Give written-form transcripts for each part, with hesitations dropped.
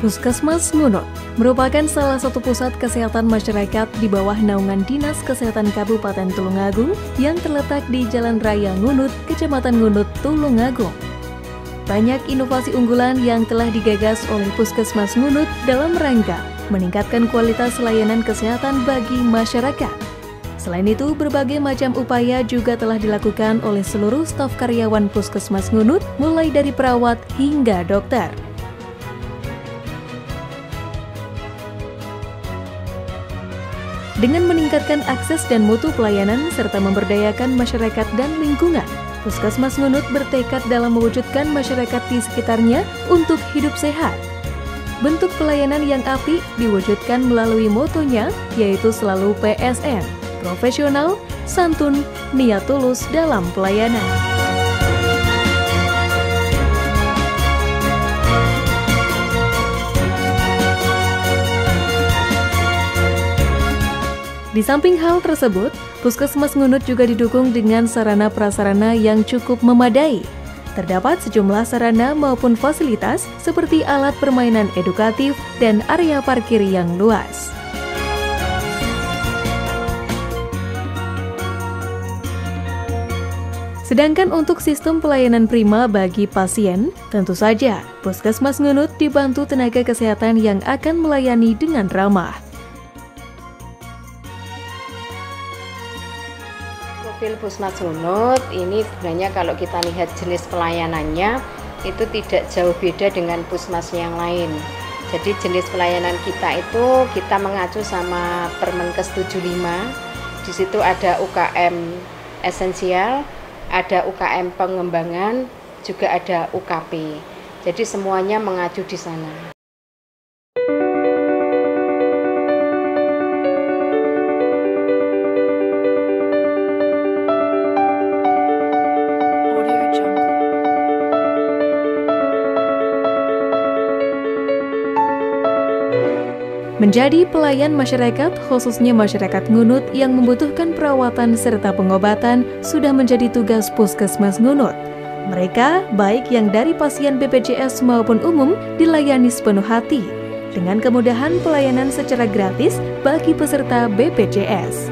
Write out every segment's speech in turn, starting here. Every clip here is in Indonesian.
Puskesmas Ngunut merupakan salah satu pusat kesehatan masyarakat di bawah naungan Dinas Kesehatan Kabupaten Tulungagung yang terletak di Jalan Raya Ngunut, Kecamatan Ngunut, Tulungagung. Banyak inovasi unggulan yang telah digagas oleh Puskesmas Ngunut dalam rangka meningkatkan kualitas layanan kesehatan bagi masyarakat. Selain itu, berbagai macam upaya juga telah dilakukan oleh seluruh staf karyawan Puskesmas Ngunut, mulai dari perawat hingga dokter. Dengan meningkatkan akses dan mutu pelayanan serta memberdayakan masyarakat dan lingkungan, Puskesmas Ngunut bertekad dalam mewujudkan masyarakat di sekitarnya untuk hidup sehat. Bentuk pelayanan yang apik diwujudkan melalui motonya, yaitu selalu PSN, profesional, santun, niat tulus dalam pelayanan. Di samping hal tersebut, Puskesmas Ngunut juga didukung dengan sarana-prasarana yang cukup memadai. Terdapat sejumlah sarana maupun fasilitas seperti alat permainan edukatif dan area parkir yang luas. Sedangkan untuk sistem pelayanan prima bagi pasien, tentu saja Puskesmas Ngunut dibantu tenaga kesehatan yang akan melayani dengan ramah. Profil Puskesmas Ngunut ini sebenarnya kalau kita lihat jenis pelayanannya itu tidak jauh beda dengan puskesmas yang lain. Jadi jenis pelayanan kita itu kita mengacu sama Permenkes 75. Di situ ada UKM esensial, ada UKM pengembangan, juga ada UKP. Jadi semuanya mengacu di sana. Menjadi pelayan masyarakat, khususnya masyarakat Ngunut yang membutuhkan perawatan serta pengobatan, sudah menjadi tugas Puskesmas Ngunut. Mereka, baik yang dari pasien BPJS maupun umum, dilayani sepenuh hati, dengan kemudahan pelayanan secara gratis bagi peserta BPJS.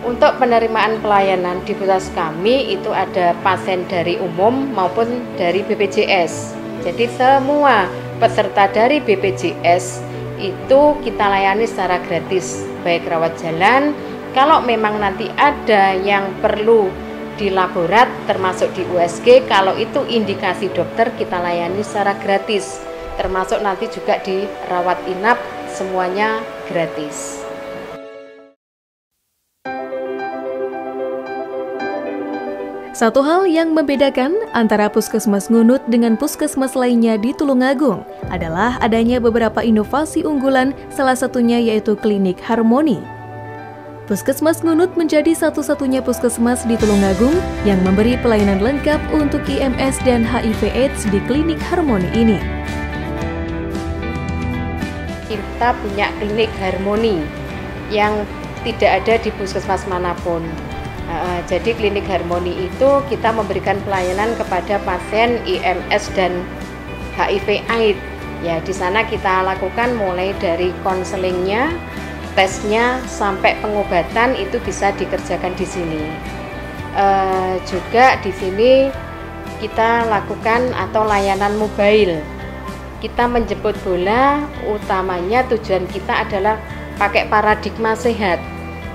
Untuk penerimaan pelayanan di puskesmas kami itu ada pasien dari umum maupun dari BPJS. Jadi semua peserta dari BPJS itu kita layani secara gratis, baik rawat jalan. Kalau memang nanti ada yang perlu di laborat termasuk di USG, kalau itu indikasi dokter kita layani secara gratis. Termasuk nanti juga di rawat inap, semuanya gratis. Satu hal yang membedakan antara Puskesmas Ngunut dengan puskesmas lainnya di Tulungagung adalah adanya beberapa inovasi unggulan, salah satunya yaitu Klinik Harmoni. Puskesmas Ngunut menjadi satu-satunya puskesmas di Tulungagung yang memberi pelayanan lengkap untuk IMS dan HIV/AIDS di Klinik Harmoni ini. Kita punya Klinik Harmoni yang tidak ada di puskesmas manapun. Jadi Klinik Harmoni itu kita memberikan pelayanan kepada pasien IMS dan HIV/AIDS. Ya, di sana kita lakukan mulai dari konselingnya, tesnya sampai pengobatan itu bisa dikerjakan di sini. Juga di sini kita lakukan atau layanan mobile. Kita menjemput bola, utamanya tujuan kita adalah pakai paradigma sehat.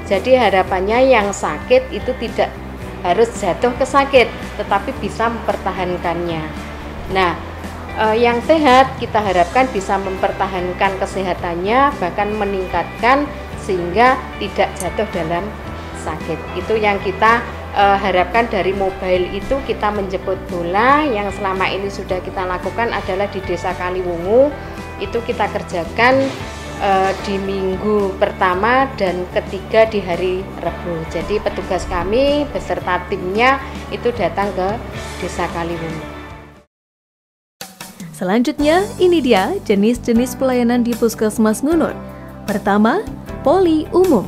Jadi harapannya yang sakit itu tidak harus jatuh ke sakit, tetapi bisa mempertahankannya. Nah, yang sehat kita harapkan bisa mempertahankan kesehatannya, bahkan meningkatkan sehingga tidak jatuh dalam sakit. Itu yang kita harapkan dari mobile itu. Kita menjemput bola yang selama ini sudah kita lakukan adalah di Desa Kaliwungu. Itu kita kerjakan di minggu pertama dan ketiga di hari Rabu. Jadi petugas kami beserta timnya itu datang ke Desa Kaliwungu. Selanjutnya, ini dia jenis-jenis pelayanan di Puskesmas Ngunut. Pertama, poli umum.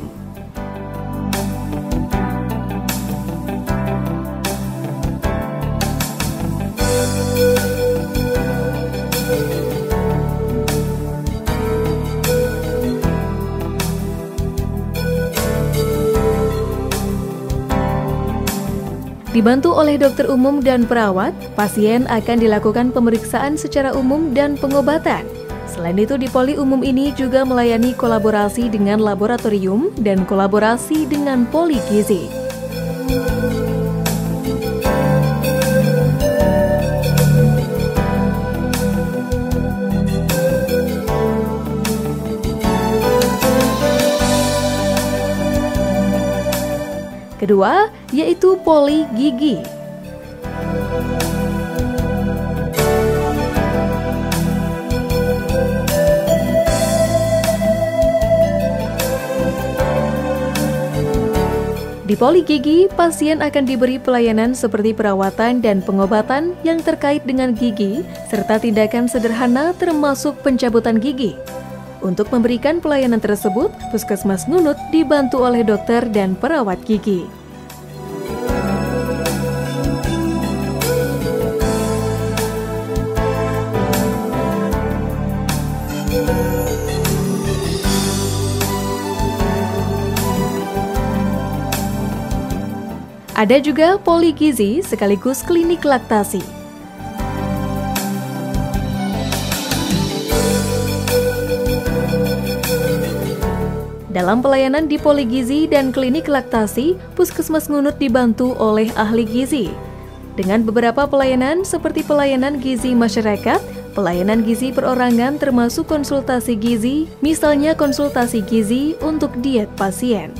Dibantu oleh dokter umum dan perawat, pasien akan dilakukan pemeriksaan secara umum dan pengobatan. Selain itu, di poli umum ini juga melayani kolaborasi dengan laboratorium dan kolaborasi dengan poli gizi. Kedua, yaitu poli gigi. Di poli gigi, pasien akan diberi pelayanan seperti perawatan dan pengobatan yang terkait dengan gigi, serta tindakan sederhana termasuk pencabutan gigi. Untuk memberikan pelayanan tersebut, Puskesmas Ngunut dibantu oleh dokter dan perawat gigi. Ada juga poli gizi sekaligus klinik laktasi. Dalam pelayanan di poli gizi dan klinik laktasi, Puskesmas Ngunut dibantu oleh ahli gizi. Dengan beberapa pelayanan seperti pelayanan gizi masyarakat, pelayanan gizi perorangan termasuk konsultasi gizi, misalnya konsultasi gizi untuk diet pasien.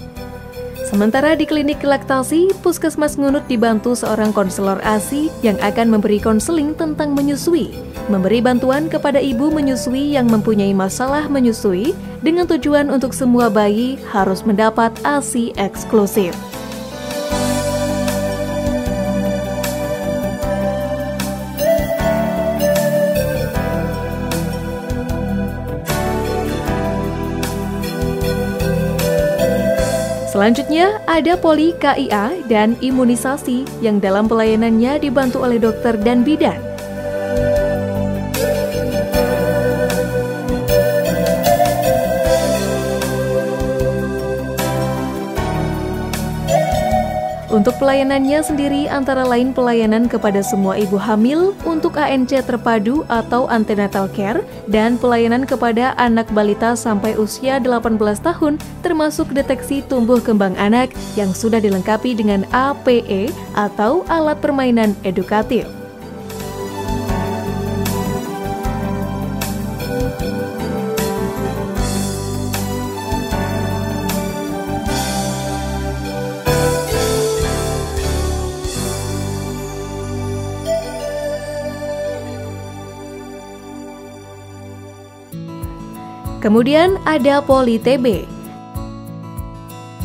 Sementara di klinik laktasi, Puskesmas Ngunut dibantu seorang konselor ASI yang akan memberi konseling tentang menyusui, memberi bantuan kepada ibu menyusui yang mempunyai masalah menyusui dengan tujuan untuk semua bayi harus mendapat ASI eksklusif. Selanjutnya, ada poli KIA dan imunisasi yang dalam pelayanannya dibantu oleh dokter dan bidan. Untuk pelayanannya sendiri antara lain pelayanan kepada semua ibu hamil untuk ANC terpadu atau antenatal care dan pelayanan kepada anak balita sampai usia 18 tahun termasuk deteksi tumbuh kembang anak yang sudah dilengkapi dengan APE atau alat permainan edukatif. Kemudian ada poli TB.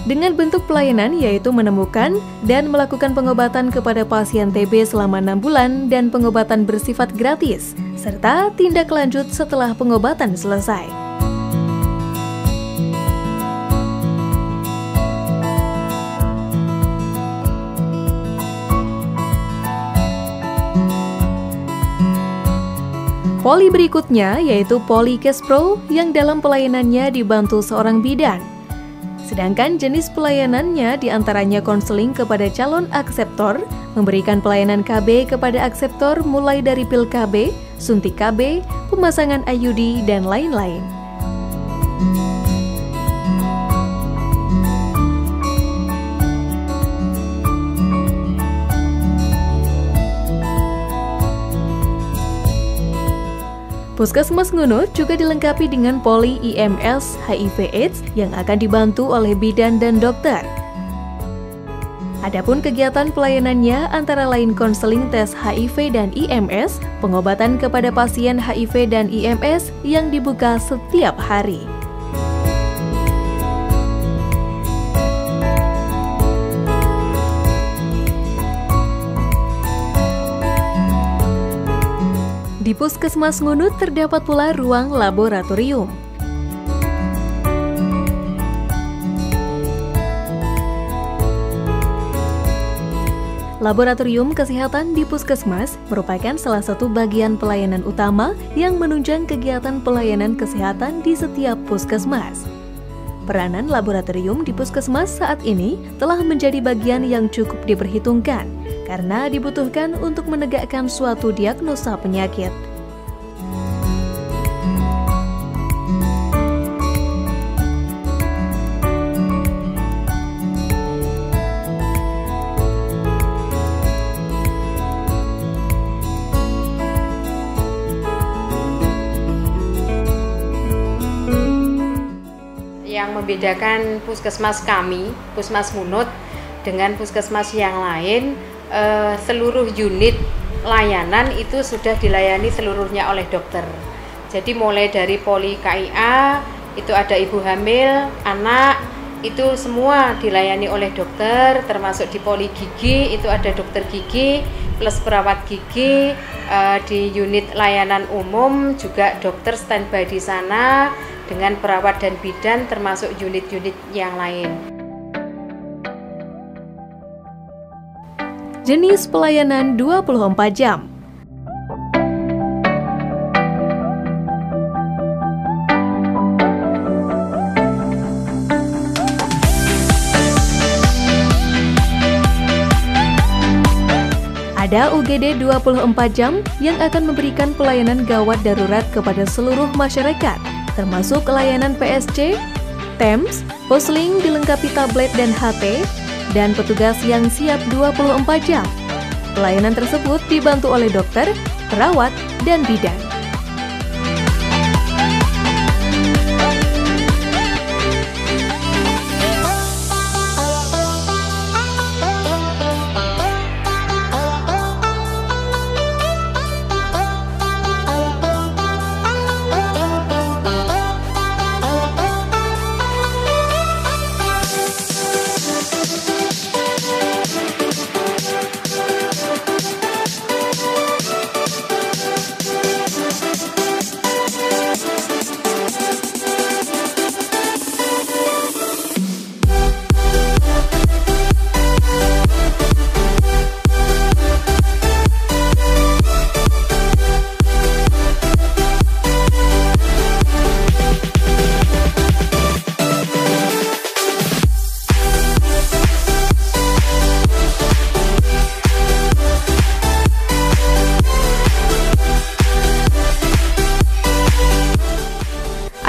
Dengan bentuk pelayanan yaitu menemukan dan melakukan pengobatan kepada pasien TB selama 6 bulan dan pengobatan bersifat gratis, serta tindak lanjut setelah pengobatan selesai. Poli berikutnya yaitu poli Kespro yang dalam pelayanannya dibantu seorang bidan. Sedangkan jenis pelayanannya diantaranya konseling kepada calon akseptor, memberikan pelayanan KB kepada akseptor mulai dari pil KB, suntik KB, pemasangan IUD, dan lain-lain. Puskesmas Ngunut juga dilengkapi dengan poli IMS HIV/AIDS yang akan dibantu oleh bidan dan dokter. Adapun kegiatan pelayanannya antara lain konseling tes HIV dan IMS, pengobatan kepada pasien HIV dan IMS yang dibuka setiap hari. Di Puskesmas Ngunut terdapat pula ruang laboratorium. Laboratorium kesehatan di Puskesmas merupakan salah satu bagian pelayanan utama yang menunjang kegiatan pelayanan kesehatan di setiap Puskesmas. Peranan laboratorium di Puskesmas saat ini telah menjadi bagian yang cukup diperhitungkan, karena dibutuhkan untuk menegakkan suatu diagnosa penyakit. Yang membedakan puskesmas kami, Puskesmas Ngunut, dengan puskesmas yang lain, seluruh unit layanan itu sudah dilayani seluruhnya oleh dokter. Jadi mulai dari poli KIA, itu ada ibu hamil, anak, itu semua dilayani oleh dokter, termasuk di poli gigi, itu ada dokter gigi, plus perawat gigi, di unit layanan umum juga dokter standby di sana, dengan perawat dan bidan termasuk unit-unit yang lain. Jenis pelayanan 24 jam. Ada UGD 24 jam yang akan memberikan pelayanan gawat darurat kepada seluruh masyarakat, termasuk layanan PSC, TEMS, Posling dilengkapi tablet dan HT, dan petugas yang siap 24 jam. Pelayanan tersebut dibantu oleh dokter, perawat, dan bidan.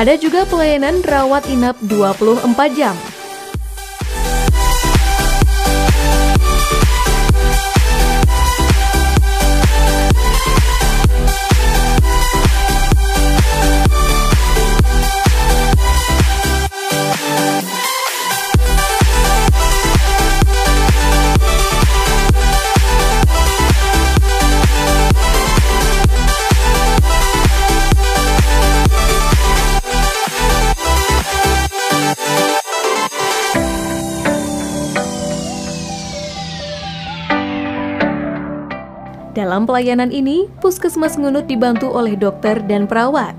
Ada juga pelayanan rawat inap 24 jam. Dalam pelayanan ini, Puskesmas Ngunut dibantu oleh dokter dan perawat.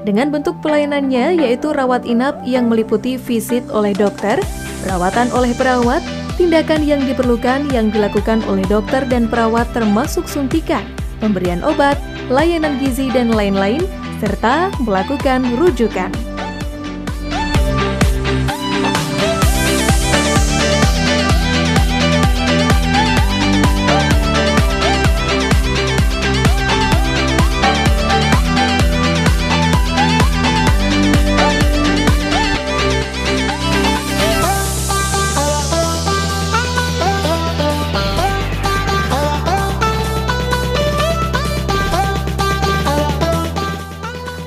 Dengan bentuk pelayanannya yaitu rawat inap yang meliputi visit oleh dokter, perawatan oleh perawat, tindakan yang diperlukan yang dilakukan oleh dokter dan perawat termasuk suntikan, pemberian obat, layanan gizi dan lain-lain, serta melakukan rujukan.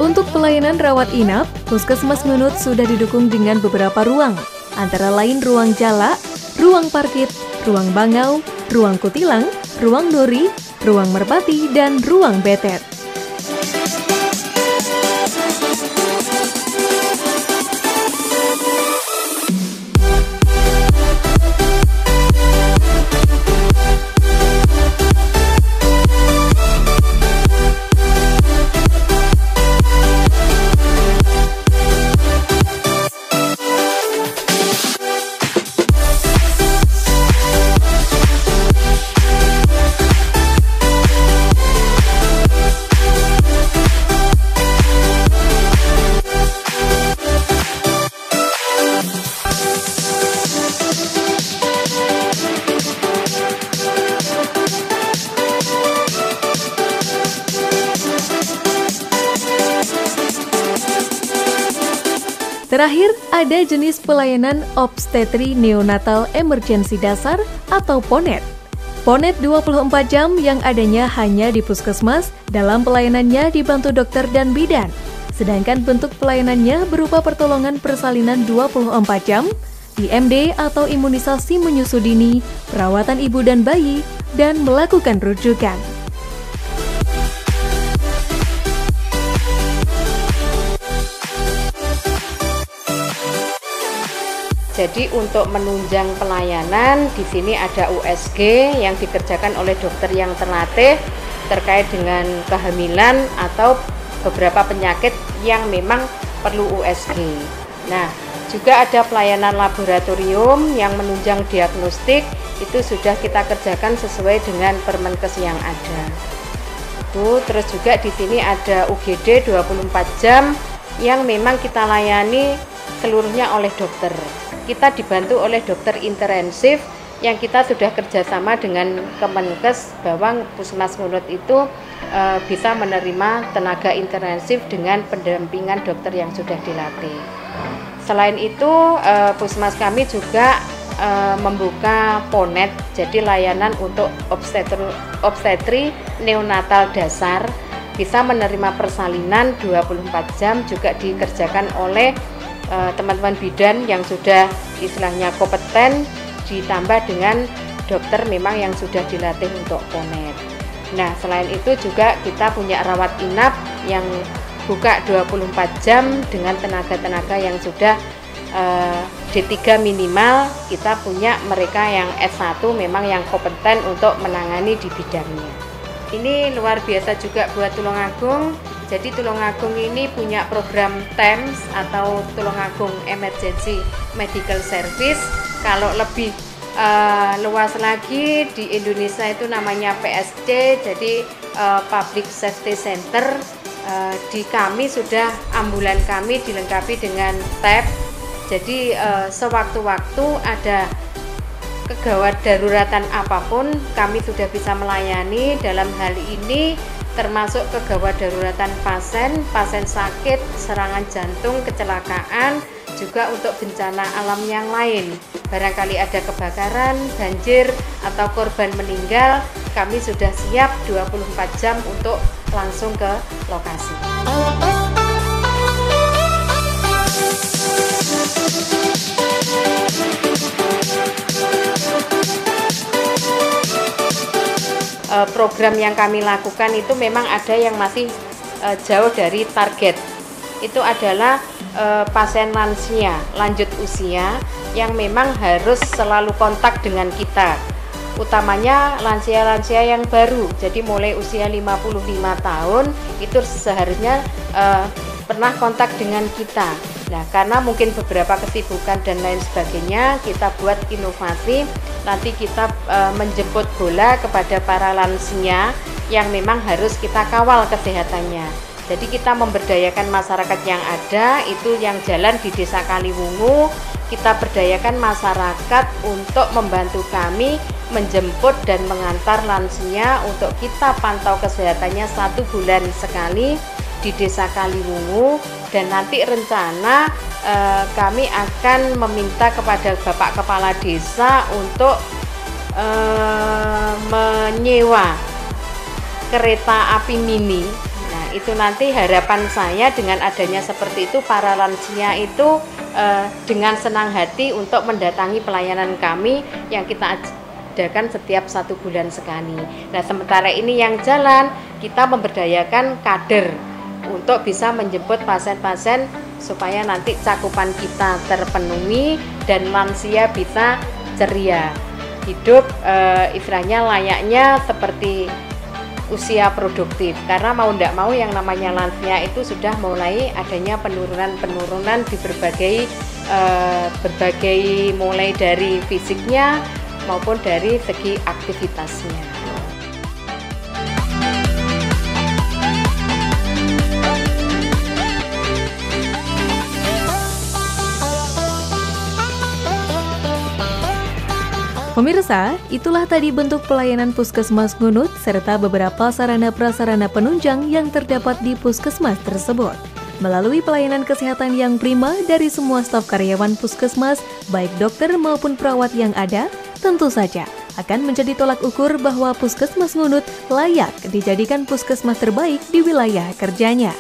Untuk pelayanan rawat inap, Puskesmas Ngunut sudah didukung dengan beberapa ruang, antara lain ruang jala, ruang parkit, ruang bangau, ruang kutilang, ruang dori, ruang merpati, dan ruang betet. Terakhir, ada jenis pelayanan obstetri neonatal emergensi dasar atau PONED. PONED 24 jam yang adanya hanya di puskesmas, dalam pelayanannya dibantu dokter dan bidan. Sedangkan bentuk pelayanannya berupa pertolongan persalinan 24 jam, IMD atau imunisasi menyusu dini, perawatan ibu dan bayi, dan melakukan rujukan. Jadi untuk menunjang pelayanan di sini ada USG yang dikerjakan oleh dokter yang terlatih terkait dengan kehamilan atau beberapa penyakit yang memang perlu USG. Nah, juga ada pelayanan laboratorium yang menunjang diagnostik, itu sudah kita kerjakan sesuai dengan Permenkes yang ada. Terus juga di sini ada UGD 24 jam yang memang kita layani seluruhnya oleh dokter. Kita dibantu oleh dokter intensif yang kita sudah kerjasama dengan Kemenkes bahwa Puskesmas Ngunut itu bisa menerima tenaga intensif dengan pendampingan dokter yang sudah dilatih. Selain itu, Puskesmas kami juga membuka PONED, jadi layanan untuk obstetri neonatal dasar, bisa menerima persalinan 24 jam juga dikerjakan oleh teman-teman bidan yang sudah istilahnya kompeten, ditambah dengan dokter memang yang sudah dilatih untuk PONED. Nah, selain itu juga kita punya rawat inap yang buka 24 jam dengan tenaga-tenaga yang sudah D3 minimal. Kita punya mereka yang S1 memang yang kompeten untuk menangani di bidangnya. Ini luar biasa juga buat Tulungagung. Jadi Tulungagung ini punya program TEMS atau Tulungagung Emergency Medical Service. Kalau lebih luas lagi di Indonesia itu namanya PSC, jadi Public Safety Center. Di kami sudah ambulan kami dilengkapi dengan tab. Jadi sewaktu-waktu ada kegawat daruratan apapun kami sudah bisa melayani. Dalam hal ini termasuk kegawat daruratan pasien sakit, serangan jantung, kecelakaan, juga untuk bencana alam yang lain. Barangkali ada kebakaran, banjir, atau korban meninggal, kami sudah siap 24 jam untuk langsung ke lokasi. Program yang kami lakukan itu memang ada yang masih jauh dari target. Itu adalah pasien lansia lanjut usia yang memang harus selalu kontak dengan kita, utamanya lansia-lansia yang baru, jadi mulai usia 55 tahun itu seharusnya pernah kontak dengan kita. Nah, karena mungkin beberapa kesibukan dan lain sebagainya, kita buat inovasi. Nanti kita menjemput bola kepada para lansia yang memang harus kita kawal kesehatannya. Jadi kita memberdayakan masyarakat yang ada, itu yang jalan di Desa Kaliwungu. Kita berdayakan masyarakat untuk membantu kami menjemput dan mengantar lansia untuk kita pantau kesehatannya 1 bulan sekali di Desa Kaliwungu. Dan nanti rencana kami akan meminta kepada Bapak Kepala Desa untuk menyewa kereta api mini. Nah, itu nanti harapan saya dengan adanya seperti itu, para lansia itu dengan senang hati untuk mendatangi pelayanan kami yang kita adakan setiap 1 bulan sekali. Nah, sementara ini yang jalan, kita memberdayakan kader untuk bisa menjemput pasien-pasien supaya nanti cakupan kita terpenuhi dan lansia bisa ceria, hidup istilahnya layaknya seperti usia produktif. Karena mau tidak mau yang namanya lansia itu sudah mulai adanya penurunan di berbagai mulai dari fisiknya maupun dari segi aktivitasnya. Pemirsa, itulah tadi bentuk pelayanan Puskesmas Ngunut serta beberapa sarana prasarana penunjang yang terdapat di Puskesmas tersebut. Melalui pelayanan kesehatan yang prima dari semua staf karyawan puskesmas, baik dokter maupun perawat yang ada, tentu saja akan menjadi tolak ukur bahwa Puskesmas Ngunut layak dijadikan puskesmas terbaik di wilayah kerjanya.